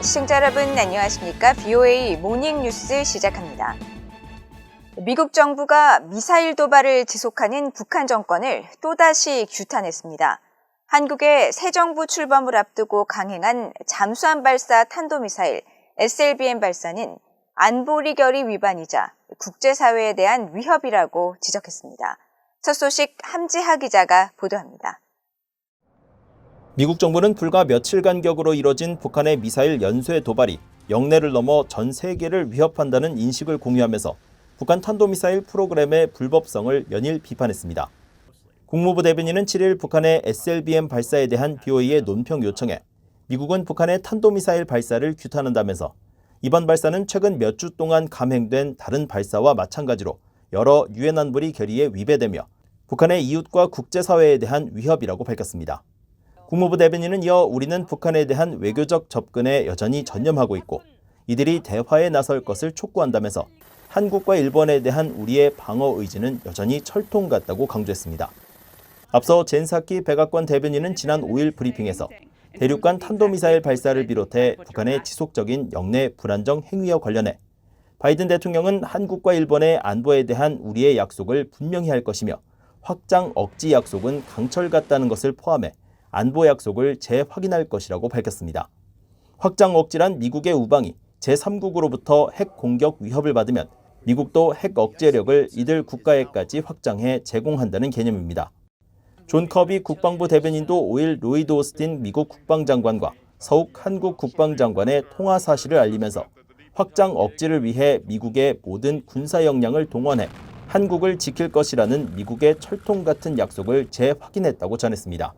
시청자 여러분 안녕하십니까? VOA 모닝뉴스 시작합니다. 미국 정부가 미사일 도발을 지속하는 북한 정권을 또다시 규탄했습니다. 한국의 새 정부 출범을 앞두고 강행한 잠수함 발사 탄도미사일 SLBM 발사는 안보리 결의 위반이자 국제사회에 대한 위협이라고 지적했습니다. 첫 소식 함지하 기자가 보도합니다. 미국 정부는 불과 며칠 간격으로 이뤄진 북한의 미사일 연쇄 도발이 영내를 넘어 전 세계를 위협한다는 인식을 공유하면서 북한 탄도미사일 프로그램의 불법성을 연일 비판했습니다. 국무부 대변인은 7일 북한의 SLBM 발사에 대한 BOE의 논평 요청에 미국은 북한의 탄도미사일 발사를 규탄한다면서 이번 발사는 최근 몇 주 동안 감행된 다른 발사와 마찬가지로 여러 유엔 안보리 결의에 위배되며 북한의 이웃과 국제사회에 대한 위협이라고 밝혔습니다. 국무부 대변인은 이어 우리는 북한에 대한 외교적 접근에 여전히 전념하고 있고 이들이 대화에 나설 것을 촉구한다면서 한국과 일본에 대한 우리의 방어 의지는 여전히 철통 같다고 강조했습니다. 앞서 젠사키 백악관 대변인은 지난 5일 브리핑에서 대륙간 탄도미사일 발사를 비롯해 북한의 지속적인 영내 불안정 행위와 관련해 바이든 대통령은 한국과 일본의 안보에 대한 우리의 약속을 분명히 할 것이며 확장 억지 약속은 강철 같다는 것을 포함해 안보 약속을 재확인할 것이라고 밝혔습니다. 확장 억지란 미국의 우방이 제3국으로부터 핵 공격 위협을 받으면 미국도 핵 억제력을 이들 국가에까지 확장해 제공한다는 개념입니다. 존 커비 국방부 대변인도 5일 로이드 오스틴 미국 국방장관과 서욱 한국 국방장관의 통화 사실을 알리면서 확장 억지를 위해 미국의 모든 군사 역량을 동원해 한국을 지킬 것이라는 미국의 철통 같은 약속을 재확인했다고 전했습니다.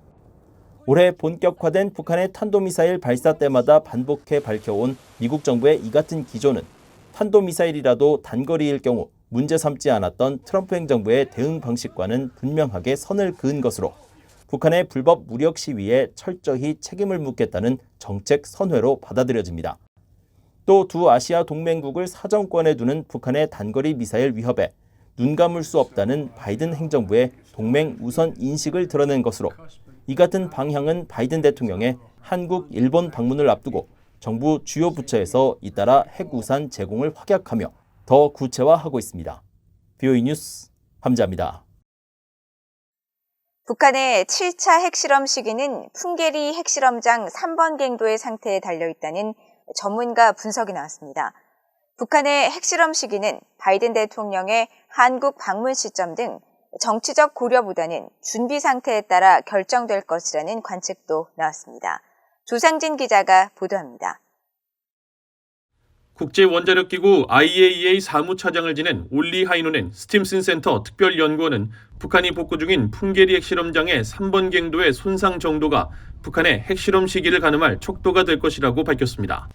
올해 본격화된 북한의 탄도미사일 발사 때마다 반복해 밝혀온 미국 정부의 이 같은 기조는 탄도미사일이라도 단거리일 경우 문제 삼지 않았던 트럼프 행정부의 대응 방식과는 분명하게 선을 그은 것으로 북한의 불법 무력 시위에 철저히 책임을 묻겠다는 정책 선회로 받아들여집니다. 또 두 아시아 동맹국을 사정권에 두는 북한의 단거리 미사일 위협에 눈 감을 수 없다는 바이든 행정부의 동맹 우선 인식을 드러낸 것으로 이 같은 방향은 바이든 대통령의 한국, 일본 방문을 앞두고 정부 주요 부처에서 잇따라 핵 우산 제공을 확약하며 더 구체화하고 있습니다. VOA 뉴스 함지하입니다. 북한의 7차 핵실험 시기는 풍계리 핵실험장 3번 갱도의 상태에 달려있다는 전문가 분석이 나왔습니다. 북한의 핵실험 시기는 바이든 대통령의 한국 방문 시점 등 정치적 고려보다는 준비 상태에 따라 결정될 것이라는 관측도 나왔습니다. 조상진 기자가 보도합니다. 국제원자력기구 IAEA 사무차장을 지낸 올리 하이노넨 스팀슨 센터 특별연구원은 북한이 복구 중인 풍계리 핵실험장의 3번 갱도의 손상 정도가 북한의 핵실험 시기를 가늠할 촉도가 될 것이라고 밝혔습니다.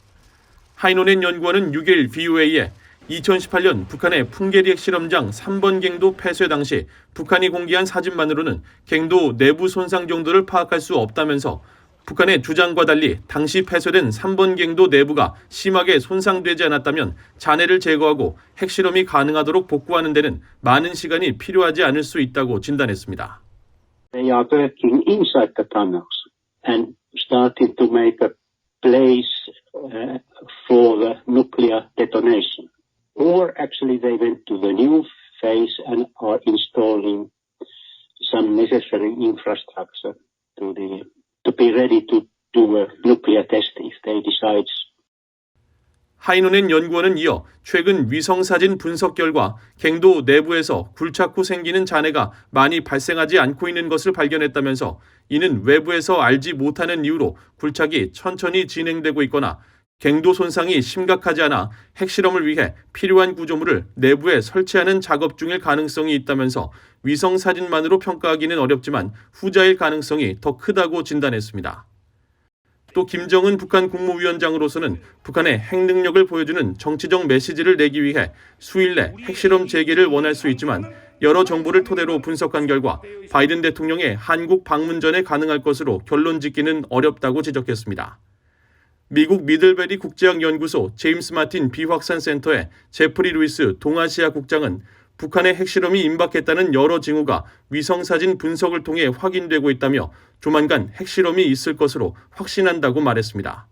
하이노넨 연구원은 6일 VOA에 2018년 북한의 풍계리 핵실험장 3번 갱도 폐쇄 당시 북한이 공개한 사진만으로는 갱도 내부 손상 정도를 파악할 수 없다면서 북한의 주장과 달리 당시 폐쇄된 3번 갱도 내부가 심하게 손상되지 않았다면 잔해를 제거하고 핵실험이 가능하도록 복구하는 데는 많은 시간이 필요하지 않을 수 있다고 진단했습니다. They are working inside the tunnels and starting to make a place for the nuclear detonation. Or actually they went to the new phase and are installing some necessary infrastructure to be ready to do a nuclear test if they decide. 하이노넨 연구원은 이어 최근 위성사진 분석 결과 갱도 내부에서 굴착 후 생기는 잔해가 많이 발생하지 않고 있는 것을 발견했다면서 이는 외부에서 알지 못하는 이유로 굴착이 천천히 진행되고 있거나 갱도 손상이 심각하지 않아 핵실험을 위해 필요한 구조물을 내부에 설치하는 작업 중일 가능성이 있다면서 위성 사진만으로 평가하기는 어렵지만 후자일 가능성이 더 크다고 진단했습니다. 또 김정은 북한 국무위원장으로서는 북한의 핵 능력을 보여주는 정치적 메시지를 내기 위해 수일 내 핵실험 재개를 원할 수 있지만 여러 정보를 토대로 분석한 결과 바이든 대통령의 한국 방문 전에 가능할 것으로 결론 짓기는 어렵다고 지적했습니다. 미국 미들베리 국제학연구소 제임스 마틴 비확산센터의 제프리 루이스 동아시아 국장은 북한의 핵실험이 임박했다는 여러 징후가 위성사진 분석을 통해 확인되고 있다며 조만간 핵실험이 있을 것으로 확신한다고 말했습니다.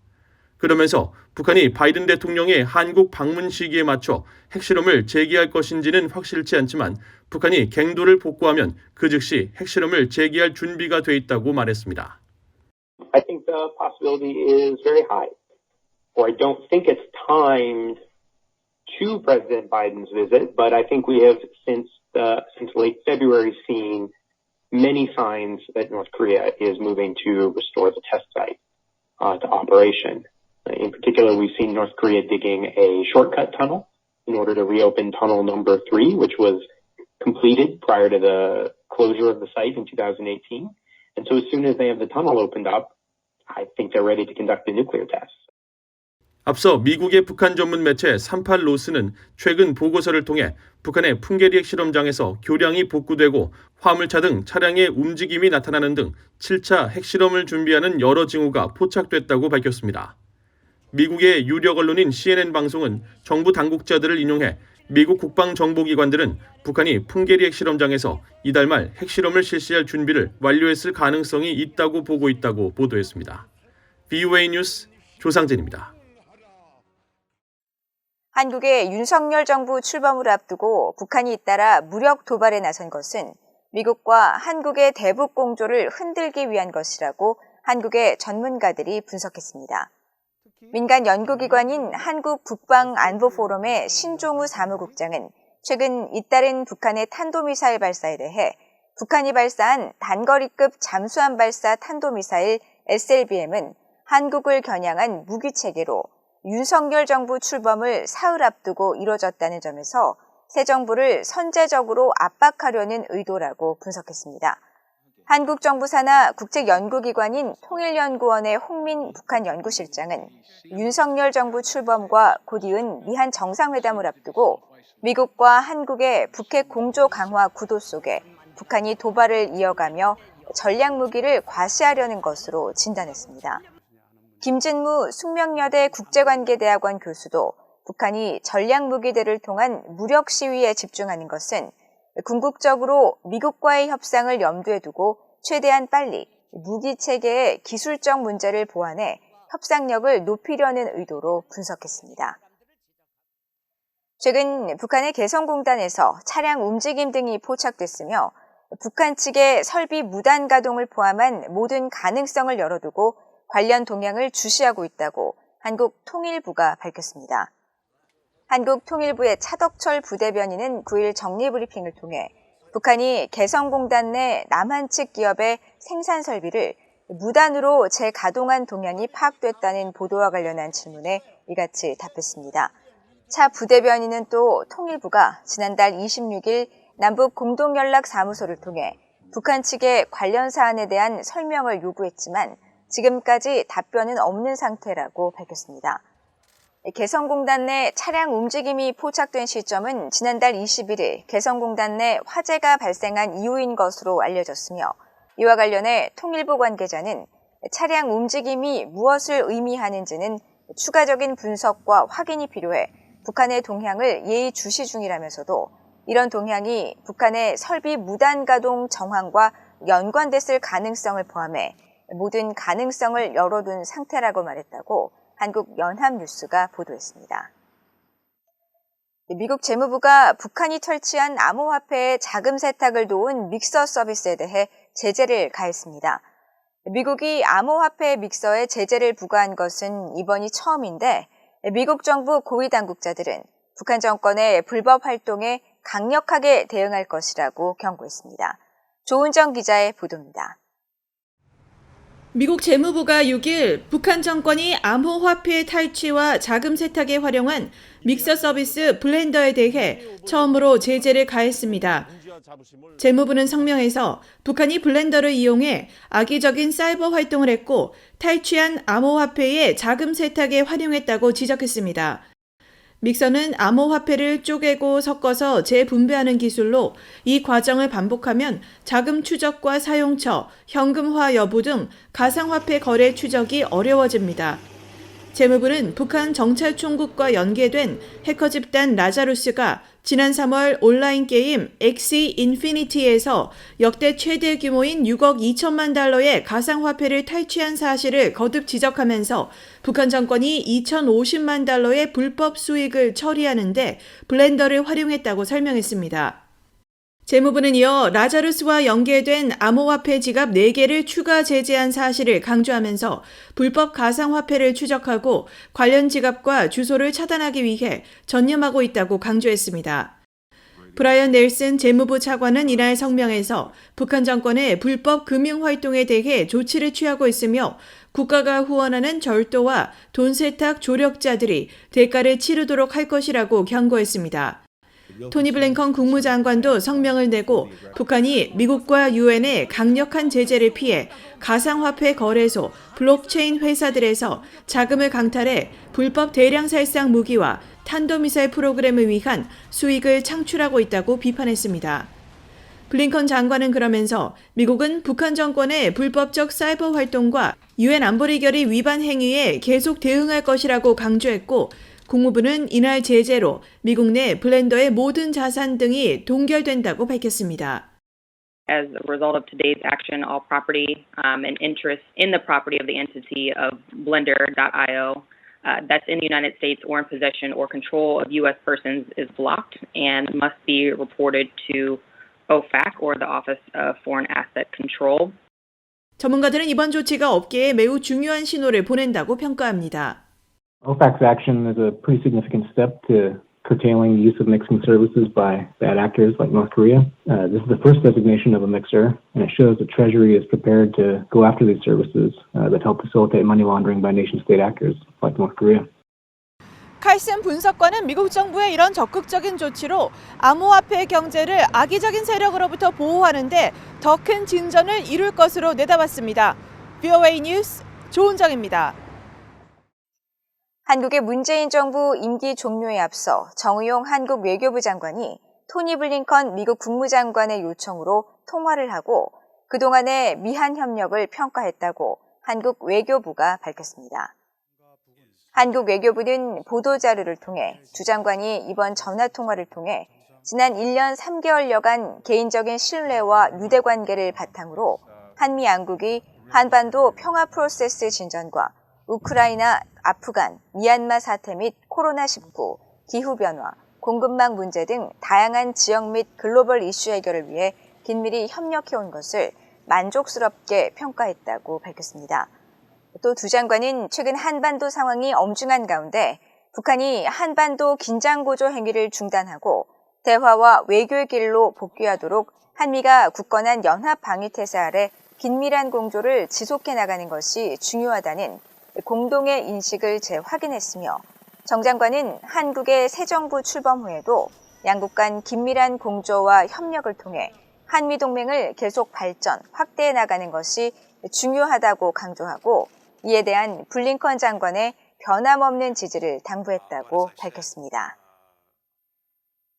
그러면서 북한이 바이든 대통령의 한국 방문 시기에 맞춰 핵실험을 재개할 것인지는 확실치 않지만 북한이 갱도를 복구하면 그 즉시 핵실험을 재개할 준비가 돼 있다고 말했습니다. I think the possibility is very high. Or I don't think it's timed to President Biden's visit, but I think we have since late February seen many signs that North Korea is moving to restore the test site to operation. In particular, we've seen North Korea digging a shortcut tunnel in order to reopen tunnel number 3, which was completed prior to the closure of the site in 2018. And so as soon as they have the tunnel opened up, I think they're ready to conduct the nuclear tests. 앞서 미국의 북한 전문 매체 38로스는 최근 보고서를 통해 북한의 풍계리 핵실험장에서 교량이 복구되고 화물차 등 차량의 움직임이 나타나는 등 7차 핵실험을 준비하는 여러 징후가 포착됐다고 밝혔습니다. 미국의 유력 언론인 CNN 방송은 정부 당국자들을 인용해 미국 국방정보기관들은 북한이 풍계리 핵실험장에서 이달 말 핵실험을 실시할 준비를 완료했을 가능성이 있다고 보고 있다고 보도했습니다. VOA 뉴스 조상진입니다. 한국의 윤석열 정부 출범을 앞두고 북한이 잇따라 무력 도발에 나선 것은 미국과 한국의 대북 공조를 흔들기 위한 것이라고 한국의 전문가들이 분석했습니다. 민간 연구기관인 한국국방안보포럼의 신종우 사무국장은 최근 잇따른 북한의 탄도미사일 발사에 대해 북한이 발사한 단거리급 잠수함 발사 탄도미사일 SLBM은 한국을 겨냥한 무기체계로 윤석열 정부 출범을 사흘 앞두고 이뤄졌다는 점에서 새 정부를 선제적으로 압박하려는 의도라고 분석했습니다. 한국 정부 산하 국책연구기관인 통일연구원의 홍민 북한 연구실장은 윤석열 정부 출범과 곧 이은 미한 정상회담을 앞두고 미국과 한국의 북핵 공조 강화 구도 속에 북한이 도발을 이어가며 전략무기를 과시하려는 것으로 진단했습니다. 김진무 숙명여대 국제관계대학원 교수도 북한이 전략무기들을 통한 무력 시위에 집중하는 것은 궁극적으로 미국과의 협상을 염두에 두고 최대한 빨리 무기체계의 기술적 문제를 보완해 협상력을 높이려는 의도로 분석했습니다. 최근 북한의 개성공단에서 차량 움직임 등이 포착됐으며 북한 측의 설비 무단 가동을 포함한 모든 가능성을 열어두고 관련 동향을 주시하고 있다고 한국통일부가 밝혔습니다. 한국통일부의 차덕철 부대변인은 9일 정리브리핑을 통해 북한이 개성공단 내 남한 측 기업의 생산 설비를 무단으로 재가동한 동향이 파악됐다는 보도와 관련한 질문에 이같이 답했습니다. 차 부대변인은 또 통일부가 지난달 26일 남북 공동연락사무소를 통해 북한 측의 관련 사안에 대한 설명을 요구했지만 지금까지 답변은 없는 상태라고 밝혔습니다. 개성공단 내 차량 움직임이 포착된 시점은 지난달 21일 개성공단 내 화재가 발생한 이후인 것으로 알려졌으며 이와 관련해 통일부 관계자는 차량 움직임이 무엇을 의미하는지는 추가적인 분석과 확인이 필요해 북한의 동향을 예의주시 중이라면서도 이런 동향이 북한의 설비 무단 가동 정황과 연관됐을 가능성을 포함해 모든 가능성을 열어둔 상태라고 말했다고 한국 연합뉴스가 보도했습니다. 미국 재무부가 북한이 설치한 암호화폐의 자금 세탁을 도운 믹서 서비스에 대해 제재를 가했습니다. 미국이 암호화폐 믹서에 제재를 부과한 것은 이번이 처음인데 미국 정부 고위 당국자들은 북한 정권의 불법 활동에 강력하게 대응할 것이라고 경고했습니다. 조은정 기자의 보도입니다. 미국 재무부가 6일 북한 정권이 암호화폐 탈취와 자금 세탁에 활용한 믹서 서비스 블렌더에 대해 처음으로 제재를 가했습니다. 재무부는 성명에서 북한이 블렌더를 이용해 악의적인 사이버 활동을 했고 탈취한 암호화폐의 자금 세탁에 활용했다고 지적했습니다. 믹서는 암호화폐를 쪼개고 섞어서 재분배하는 기술로 이 과정을 반복하면 자금 추적과 사용처, 현금화 여부 등 가상화폐 거래 추적이 어려워집니다. 재무부는 북한 정찰총국과 연계된 해커 집단 라자루스가 지난 3월 온라인 게임 엑시 인피니티에서 역대 최대 규모인 6억 2천만 달러의 가상화폐를 탈취한 사실을 거듭 지적하면서 북한 정권이 2,050만 달러의 불법 수익을 처리하는데 블렌더를 활용했다고 설명했습니다. 재무부는 이어 라자루스와 연계된 암호화폐 지갑 4개를 추가 제재한 사실을 강조하면서 불법 가상화폐를 추적하고 관련 지갑과 주소를 차단하기 위해 전념하고 있다고 강조했습니다. 브라이언 넬슨 재무부 차관은 이날 성명에서 북한 정권의 불법 금융활동에 대해 조치를 취하고 있으며 국가가 후원하는 절도와 돈 세탁 조력자들이 대가를 치르도록 할 것이라고 경고했습니다. 토니 블링컨 국무장관도 성명을 내고 북한이 미국과 유엔의 강력한 제재를 피해 가상화폐 거래소, 블록체인 회사들에서 자금을 강탈해 불법 대량 살상 무기와 탄도미사일 프로그램을 위한 수익을 창출하고 있다고 비판했습니다. 블링컨 장관은 그러면서 미국은 북한 정권의 불법적 사이버 활동과 유엔 안보리 결의 위반 행위에 계속 대응할 것이라고 강조했고 국무부는 이날 제재로 미국 내 블렌더의 모든 자산 등이 동결된다고 밝혔습니다. As a result of today's action, all property and interest in the property of the entity of Blender.io that's in the United States or in possession or control of U.S. persons is blocked and must be reported to OFAC or the Office of Foreign Asset Control. 전문가들은 이번 조치가 업계에 매우 중요한 신호를 보낸다고 평가합니다. OFAC's action is a pretty significant step to curtailing the use of mixing services by bad actors like North Korea. This is the first designation of a mixer, and it shows the Treasury is prepared to go after these services that help facilitate money laundering by nation-state actors like North Korea. 칼슨 분석관은 미국 정부의 이런 적극적인 조치로 암호화폐 경제를 악의적인 세력으로부터 보호하는데 더 큰 진전을 이룰 것으로 내다봤습니다. VOA 뉴스 조은정입니다. 한국의 문재인 정부 임기 종료에 앞서 정의용 한국 외교부 장관이 토니 블링컨 미국 국무장관의 요청으로 통화를 하고 그동안의 미한 협력을 평가했다고 한국 외교부가 밝혔습니다. 한국 외교부는 보도자료를 통해 두 장관이 이번 전화통화를 통해 지난 1년 3개월여간 개인적인 신뢰와 유대관계를 바탕으로 한미 양국이 한반도 평화 프로세스 진전과 우크라이나, 아프간, 미얀마 사태 및 코로나19, 기후변화, 공급망 문제 등 다양한 지역 및 글로벌 이슈 해결을 위해 긴밀히 협력해온 것을 만족스럽게 평가했다고 밝혔습니다. 또 두 장관은 최근 한반도 상황이 엄중한 가운데 북한이 한반도 긴장고조 행위를 중단하고 대화와 외교의 길로 복귀하도록 한미가 굳건한 연합방위태세 아래 긴밀한 공조를 지속해 나가는 것이 중요하다는 공동의 인식을 재확인했으며 정 장관은 한국의 새 정부 출범 후에도 양국 간 긴밀한 공조와 협력을 통해 한미동맹을 계속 발전, 확대해 나가는 것이 중요하다고 강조하고 이에 대한 블링컨 장관의 변함없는 지지를 당부했다고 밝혔습니다.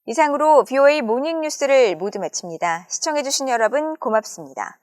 이상으로 VOA 모닝뉴스를 모두 마칩니다. 시청해주신 여러분 고맙습니다.